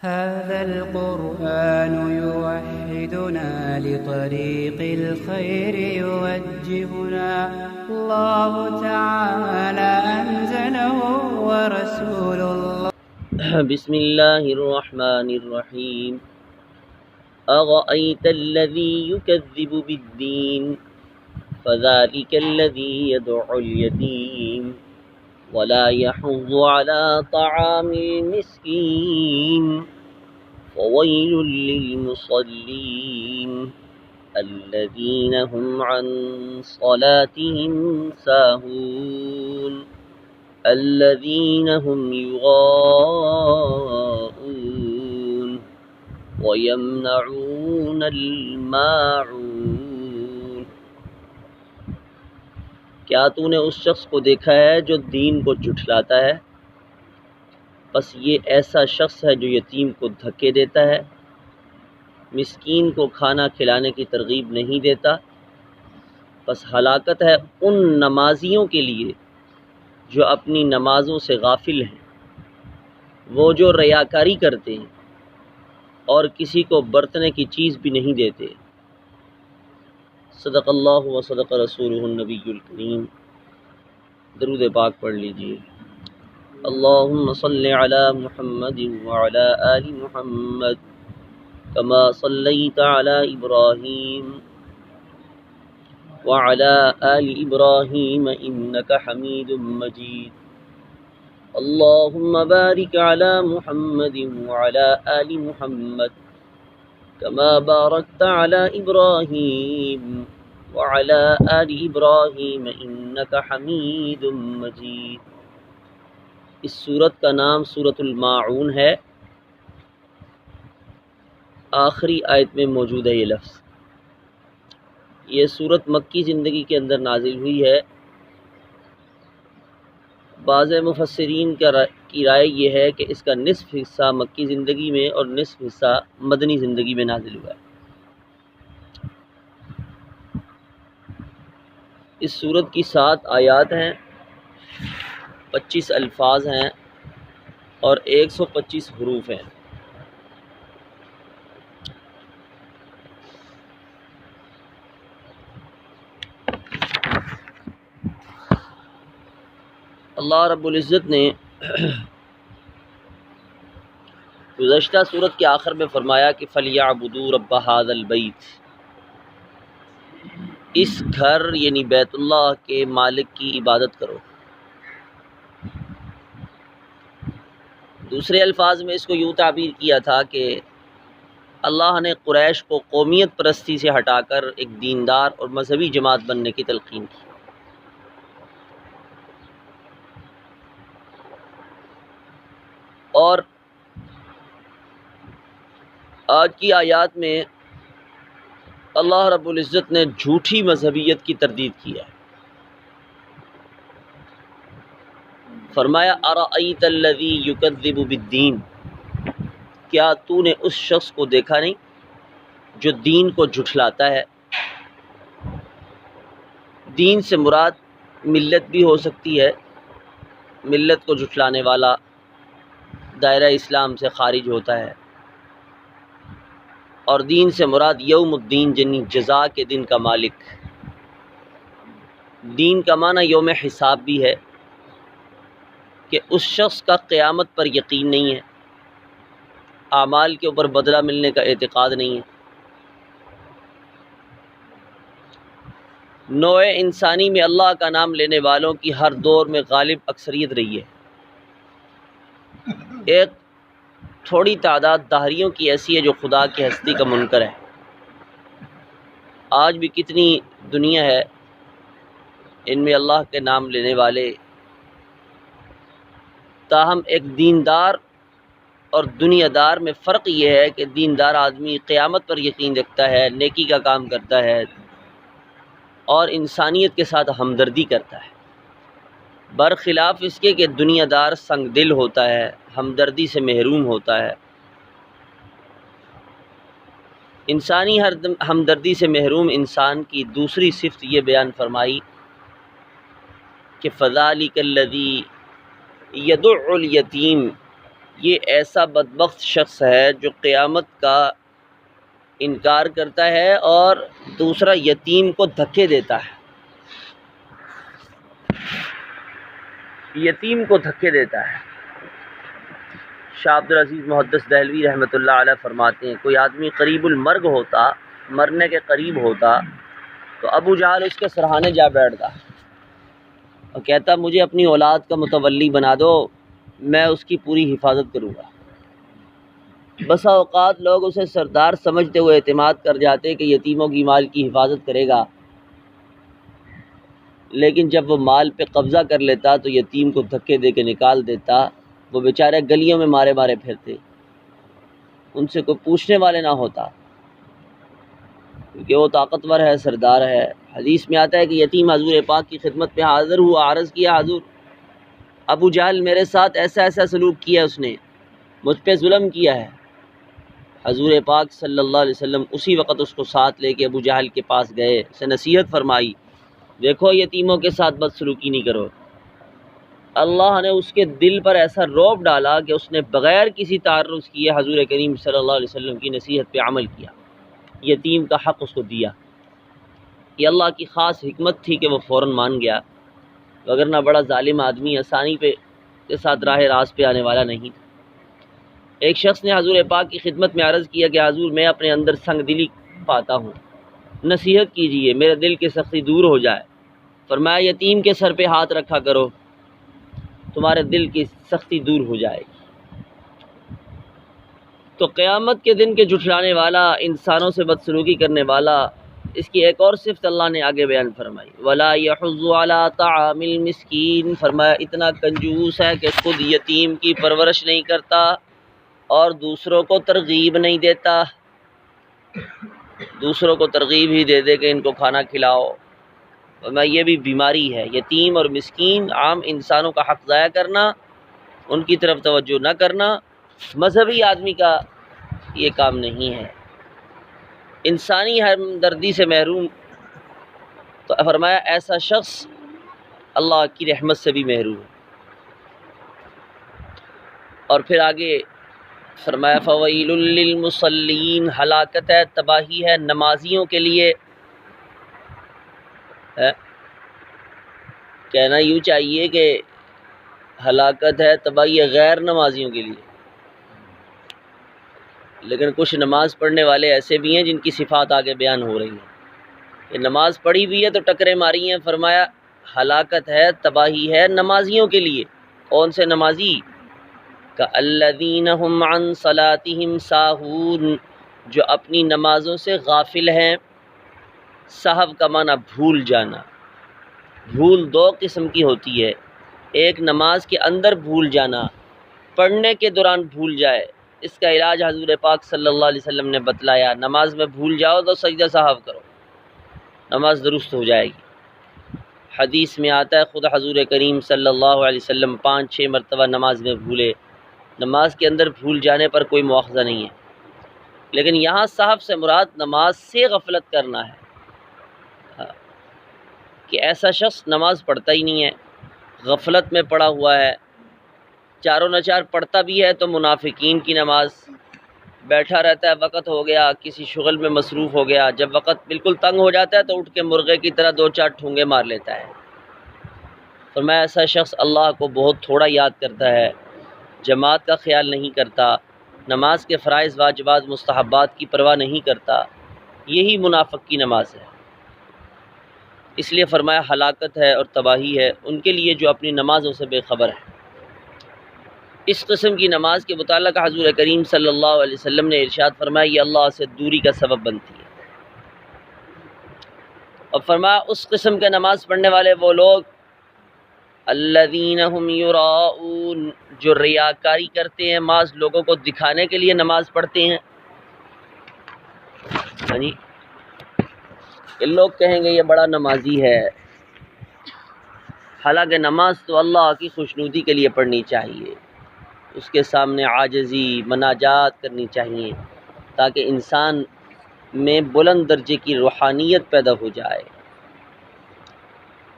هذا القرآن يوحدنا لطريق الخير يوجهنا الله تعالى أنزله ورسول الله. بسم الله الرحمن الرحيم. أرأيت الذي يكذب بالدين فذلك الذي يدعو اليتيم ولا يحض على طعام المسكين فويل للمصلين الذين هم عن صلاتهم ساهون الذين هم يراءون ويمنعون الماعون. کیا تو نے اس شخص کو دیکھا ہے جو دین کو جھٹلاتا ہے؟ بس یہ ایسا شخص ہے جو یتیم کو دھکے دیتا ہے، مسکین کو کھانا کھلانے کی ترغیب نہیں دیتا. بس ہلاکت ہے ان نمازیوں کے لیے جو اپنی نمازوں سے غافل ہیں، وہ جو ریاکاری کرتے ہیں اور کسی کو برتنے کی چیز بھی نہیں دیتے. صدق اللہ و صدق رسولہ النبی الکریم. درود پاک پڑھ لیجیے. اللہم صلی علی محمد وعلی آل محمد کما صلیت علی ابراہیم وعلی آل ابراہیم انک حمید مجید. اللہم بارک علی محمد وعلی آل محمد كما باركت على إبراهيم وعلى آل إبراهيم إنك حميد مجيد. اس سورت کا نام سورۃ الماعون ہے. آخری آیت میں موجود ہے یہ لفظ. یہ سورت مکی زندگی کے اندر نازل ہوئی ہے. بعض مفسرین کی رائے یہ ہے کہ اس کا نصف حصہ مکی زندگی میں اور نصف حصہ مدنی زندگی میں نازل ہوا ہے. اس سورت کی 7 آیات ہیں، 25 الفاظ ہیں اور 125 حروف ہیں. اللہ رب العزت نے گزشتہ سورت کے آخر میں فرمایا کہ فَلْيَعْبُدُوا رَبَّ هَذَا الْبَيْتِ، اس گھر یعنی بیت اللہ کے مالک کی عبادت کرو. دوسرے الفاظ میں اس کو یوں تعبیر کیا تھا کہ اللہ نے قریش کو قومیت پرستی سے ہٹا کر ایک دیندار اور مذہبی جماعت بننے کی تلقین کی. اور آج کی آیات میں اللہ رب العزت نے جھوٹی مذہبیت کی تردید کی ہے. فرمایا ارأیت الذی یکذب بالدین، کیا تو نے اس شخص کو دیکھا نہیں جو دین کو جھٹلاتا ہے؟ دین سے مراد ملت بھی ہو سکتی ہے. ملت کو جھٹلانے والا دائرہ اسلام سے خارج ہوتا ہے، اور دین سے مراد یوم الدین یعنی جزا کے دن کا مالک. دین کا معنی یوم حساب بھی ہے کہ اس شخص کا قیامت پر یقین نہیں ہے، اعمال کے اوپر بدلہ ملنے کا اعتقاد نہیں ہے. نوع انسانی میں اللہ کا نام لینے والوں کی ہر دور میں غالب اکثریت رہی ہے. ایک تھوڑی تعداد دہریوں کی ایسی ہے جو خدا کی ہستی کا منکر ہے. آج بھی کتنی دنیا ہے ان میں اللہ کے نام لینے والے، تاہم ایک دیندار اور دنیا دار میں فرق یہ ہے کہ دیندار آدمی قیامت پر یقین رکھتا ہے، نیکی کا کام کرتا ہے اور انسانیت کے ساتھ ہمدردی کرتا ہے، برخلاف اس کے کہ دنیا دار سنگ دل ہوتا ہے، ہمدردی سے محروم ہوتا ہے. انسانی ہمدردی سے محروم انسان کی دوسری صفت یہ بیان فرمائی کہ فَذَلِكَ الَّذِي يَدُعُّ الْيَتِيمَ، یہ ایسا بدبخت شخص ہے جو قیامت کا انکار کرتا ہے اور دوسرا یتیم کو دھکے دیتا ہے، یتیم کو دھکے دیتا ہے۔ شاہ عبدالعزیز محدث دہلوی رحمۃ اللہ علیہ فرماتے ہیں کوئی آدمی قریب المرگ ہوتا، مرنے کے قریب ہوتا، تو ابو جہل اس کے سرہانے جا بیٹھتا اور کہتا مجھے اپنی اولاد کا متولی بنا دو، میں اس کی پوری حفاظت کروں گا۔ بسا اوقات لوگ اسے سردار سمجھتے ہوئے اعتماد کر جاتے کہ یتیموں کی مال کی حفاظت کرے گا، لیکن جب وہ مال پہ قبضہ کر لیتا تو یتیم کو دھکے دے کے نکال دیتا۔ وہ بیچارے گلیوں میں مارے مارے پھرتے، ان سے کوئی پوچھنے والے نہ ہوتا، کیونکہ وہ طاقتور ہے، سردار ہے۔ حدیث میں آتا ہے کہ یتیم حضور پاک کی خدمت میں حاضر ہوا، عرض کیا حضور ابو جہل میرے ساتھ ایسا ایسا سلوک کیا، اس نے مجھ پہ ظلم کیا ہے۔ حضور پاک صلی اللہ علیہ وسلم اسی وقت اس کو ساتھ لے کے ابو جہل کے پاس گئے، اسے نصیحت فرمائی، دیکھو یتیموں کے ساتھ بدسلوکی نہیں کرو۔ اللہ نے اس کے دل پر ایسا رعب ڈالا کہ اس نے بغیر کسی تعرض کیے حضور کریم صلی اللہ علیہ وسلم کی نصیحت پہ عمل کیا، یتیم کا حق اس کو دیا۔ یہ اللہ کی خاص حکمت تھی کہ وہ فوراً مان گیا، وگرنہ بڑا ظالم آدمی آسانی پہ کے ساتھ راہ راست پہ آنے والا نہیں تھا۔ ایک شخص نے حضور پاک کی خدمت میں عرض کیا کہ حضور میں اپنے اندر سنگ دلی پاتا ہوں، نصیحت کیجئے میرے دل کی سختی دور ہو جائے۔ فرمایا یتیم کے سر پہ ہاتھ رکھا کرو، تمہارے دل کی سختی دور ہو جائے گی۔ تو قیامت کے دن کے جھٹلانے والا، انسانوں سے بدسلوکی کرنے والا، اس کی ایک اور صفت اللہ نے آگے بیان فرمائی، وَلَا يَحُضُّ عَلَىٰ طَعَامِ الْمِسْكِينِ، فرمایا اتنا کنجوس ہے کہ خود یتیم کی پرورش نہیں کرتا اور دوسروں کو ترغیب نہیں دیتا، دوسروں کو ترغیب ہی دے دے کہ ان کو کھانا کھلاؤ۔ فرمایا یہ بھی بیماری ہے، یتیم اور مسکین عام انسانوں کا حق ضائع کرنا، ان کی طرف توجہ نہ کرنا مذہبی آدمی کا یہ کام نہیں ہے، انسانی ہمدردی سے محروم۔ تو فرمایا ایسا شخص اللہ کی رحمت سے بھی محروم ہے۔ اور پھر آگے فرمایا فویل للمصلین، ہلاکت ہے، تباہی ہے نمازیوں کے لیے۔ کہنا یوں چاہیے کہ ہلاکت ہے، تباہی ہے غیر نمازیوں کے لیے، لیکن کچھ نماز پڑھنے والے ایسے بھی ہیں جن کی صفات آگے بیان ہو رہی ہیں کہ نماز پڑھی بھی ہے تو ٹکرے ماری ہیں۔ فرمایا ہلاکت ہے، تباہی ہے نمازیوں کے لیے۔ کون سے نمازی؟ کَالَّذِينَ هُمْ عَنْ صَلَاتِهِمْ سَاهُونَ، جو اپنی نمازوں سے غافل ہیں۔ سہو کا معنی بھول جانا۔ بھول دو قسم کی ہوتی ہے، ایک نماز کے اندر بھول جانا، پڑھنے کے دوران بھول جائے، اس کا علاج حضور پاک صلی اللہ علیہ وسلم نے بتلایا، نماز میں بھول جاؤ تو سجدہ سہو کرو، نماز درست ہو جائے گی۔ حدیث میں آتا ہے خود حضور کریم صلی اللہ علیہ وسلم 5-6 مرتبہ نماز میں بھولے۔ نماز کے اندر بھول جانے پر کوئی مواخذہ نہیں ہے، لیکن یہاں صاحب سے مراد نماز سے غفلت کرنا ہے، کہ ایسا شخص نماز پڑھتا ہی نہیں ہے، غفلت میں پڑا ہوا ہے، چاروں نچار پڑھتا بھی ہے تو منافقین کی نماز، بیٹھا رہتا ہے، وقت ہو گیا کسی شغل میں مصروف ہو گیا، جب وقت بالکل تنگ ہو جاتا ہے تو اٹھ کے مرغے کی طرح 2-4 ٹھونگے مار لیتا ہے۔ فرمایا ایسا شخص اللہ کو بہت تھوڑا یاد کرتا ہے، جماعت کا خیال نہیں کرتا، نماز کے فرائض واجبات مستحبات کی پرواہ نہیں کرتا، یہی منافق کی نماز ہے۔ اس لیے فرمایا ہلاکت ہے اور تباہی ہے ان کے لیے جو اپنی نمازوں سے بے خبر ہے۔ اس قسم کی نماز کے متعلق حضور کریم صلی اللہ علیہ وسلم نے ارشاد فرمایا یہ اللہ سے دوری کا سبب بنتی ہے۔ اور فرمایا اس قسم کے نماز پڑھنے والے وہ لوگ الذین هم یراؤون، جو ریاکاری کرتے ہیں، بعض لوگوں کو دکھانے کے لیے نماز پڑھتے ہیں۔ یعنی کہ لوگ کہیں گے یہ بڑا نمازی ہے، حالانکہ نماز تو اللہ کی خوشنودی کے لیے پڑھنی چاہیے، اس کے سامنے عاجزی مناجات کرنی چاہیے تاکہ انسان میں بلند درجے کی روحانیت پیدا ہو جائے۔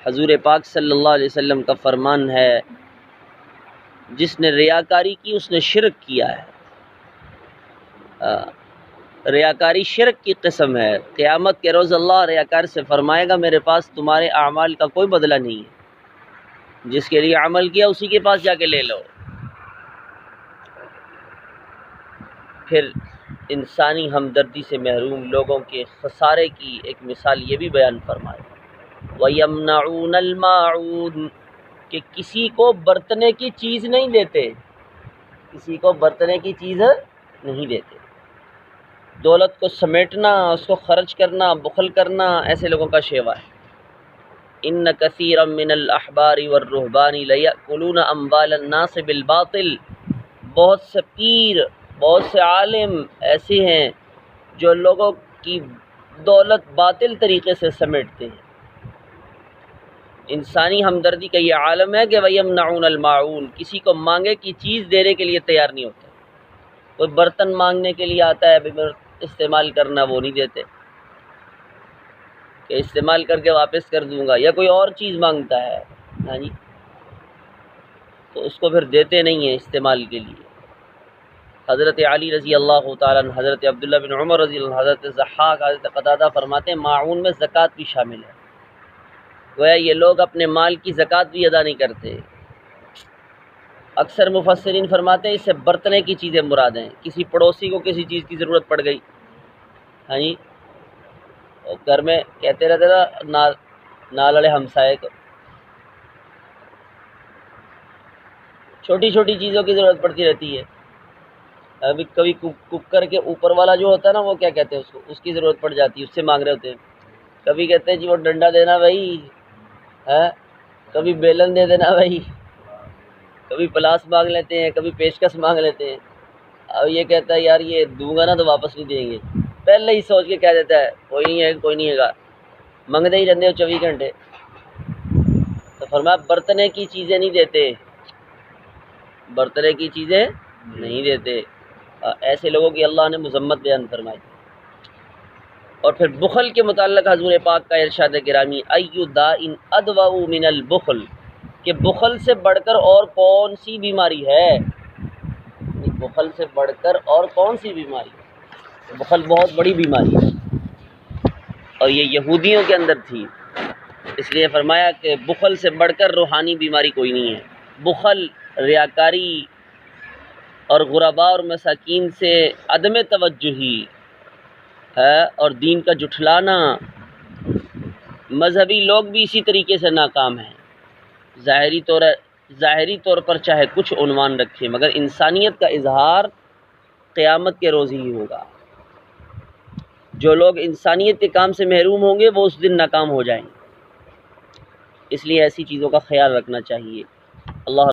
حضور پاک صلی اللہ علیہ وسلم کا فرمان ہے جس نے ریاکاری کی اس نے شرک کیا ہے۔ ریاکاری شرک کی قسم ہے۔ قیامت کے روز اللہ ریاکار سے فرمائے گا میرے پاس تمہارے اعمال کا کوئی بدلہ نہیں ہے، جس کے لیے عمل کیا اسی کے پاس جا کے لے لو۔ پھر انسانی ہمدردی سے محروم لوگوں کے خسارے کی ایک مثال یہ بھی بیان فرمائے، وَيَمْنَعُونَ الْمَاعُونَ، کہ کسی کو برتنے کی چیز نہیں دیتے، کسی کو برتنے کی چیز نہیں دیتے۔ دولت کو سمیٹنا، اس کو خرچ کرنا، بخل کرنا ایسے لوگوں کا شیوا ہے۔ ان کثیرا من الاحبار والرہبان لیأکلون اموال الناس بالباطل، بہت سے پیر، بہت سے عالم ایسے ہیں جو لوگوں کی دولت باطل طریقے سے سمیٹتے ہیں۔ انسانی ہمدردی کا یہ عالم ہے کہ وَيَمْنَعُونَ الْمَاعُونَ، کسی کو مانگے کی چیز دینے کے لیے تیار نہیں ہوتا۔ کوئی برتن مانگنے کے لیے آتا ہے استعمال کرنا، وہ نہیں دیتے کہ استعمال کر کے واپس کر دوں گا، یا کوئی اور چیز مانگتا ہے ہاں جی تو اس کو پھر دیتے نہیں ہیں استعمال کے لیے۔ حضرت علی رضی اللہ تعالیٰ عنہ، حضرت عبداللہ بن عمر رضی اللہ عنہ، حضرت ضحاک، حضرت قتادہ فرماتے ہیں معاون میں زکوٰۃ بھی شامل ہے۔ گویا یہ لوگ اپنے مال کی زکوٰۃ بھی ادا نہیں کرتے۔ اکثر مفسرین فرماتے ہیں اس سے برتنے کی چیزیں مراد ہیں۔ کسی پڑوسی کو کسی چیز کی ضرورت پڑ گئی ہاں جی، اور گھر میں کہتے رہتے تھا نہ لڑے ہمسائے کو، چھوٹی چھوٹی چیزوں کی ضرورت پڑتی رہتی ہے۔ ابھی کبھی کوکر کے اوپر والا جو ہوتا ہے نا وہ کیا کہتے ہیں اس کو، اس کی ضرورت پڑ جاتی ہے، اس سے مانگ رہے ہوتے ہیں۔ کبھی کہتے ہیں جی وہ ڈنڈا دینا بھائی ہے، کبھی بیلن دے دینا بھائی، کبھی پلاس مانگ لیتے ہیں، کبھی پیشکش مانگ لیتے ہیں۔ اب یہ کہتا ہے یار یہ دوں گا نا تو واپس نہیں دیں گے، پہلے ہی سوچ کے کہہ دیتا ہے کوئی نہیں ہے کوئی نہیں ہے گا، منگتے ہی رہتے ہو 24 گھنٹے۔ تو فرمایا برتنے کی چیزیں نہیں دیتے، برتنے کی چیزیں نہیں دیتے۔ ایسے لوگوں کی اللہ نے مذمت بیان فرمائی۔ اور پھر بخل کے متعلق حضور پاک کا ارشاد گرامی ایُّ داء ادوأ من البخل، کہ بخل سے بڑھ کر اور کون سی بیماری ہے، بخل سے بڑھ کر اور کون سی بیماری ہے؟ بخل بہت بڑی بیماری ہے، اور یہ یہودیوں کے اندر تھی، اس لیے فرمایا کہ بخل سے بڑھ کر روحانی بیماری کوئی نہیں ہے۔ بخل، ریاکاری اور غرباء اور مساکین سے عدم توجہی ہے، اور دین کا جھٹلانا۔ مذہبی لوگ بھی اسی طریقے سے ناکام ہیں، ظاہری طور پر چاہے کچھ عنوان رکھیں مگر انسانیت کا اظہار قیامت کے روز ہی ہوگا۔ جو لوگ انسانیت کے کام سے محروم ہوں گے وہ اس دن ناکام ہو جائیں گے، اس لیے ایسی چیزوں کا خیال رکھنا چاہیے۔ اللہ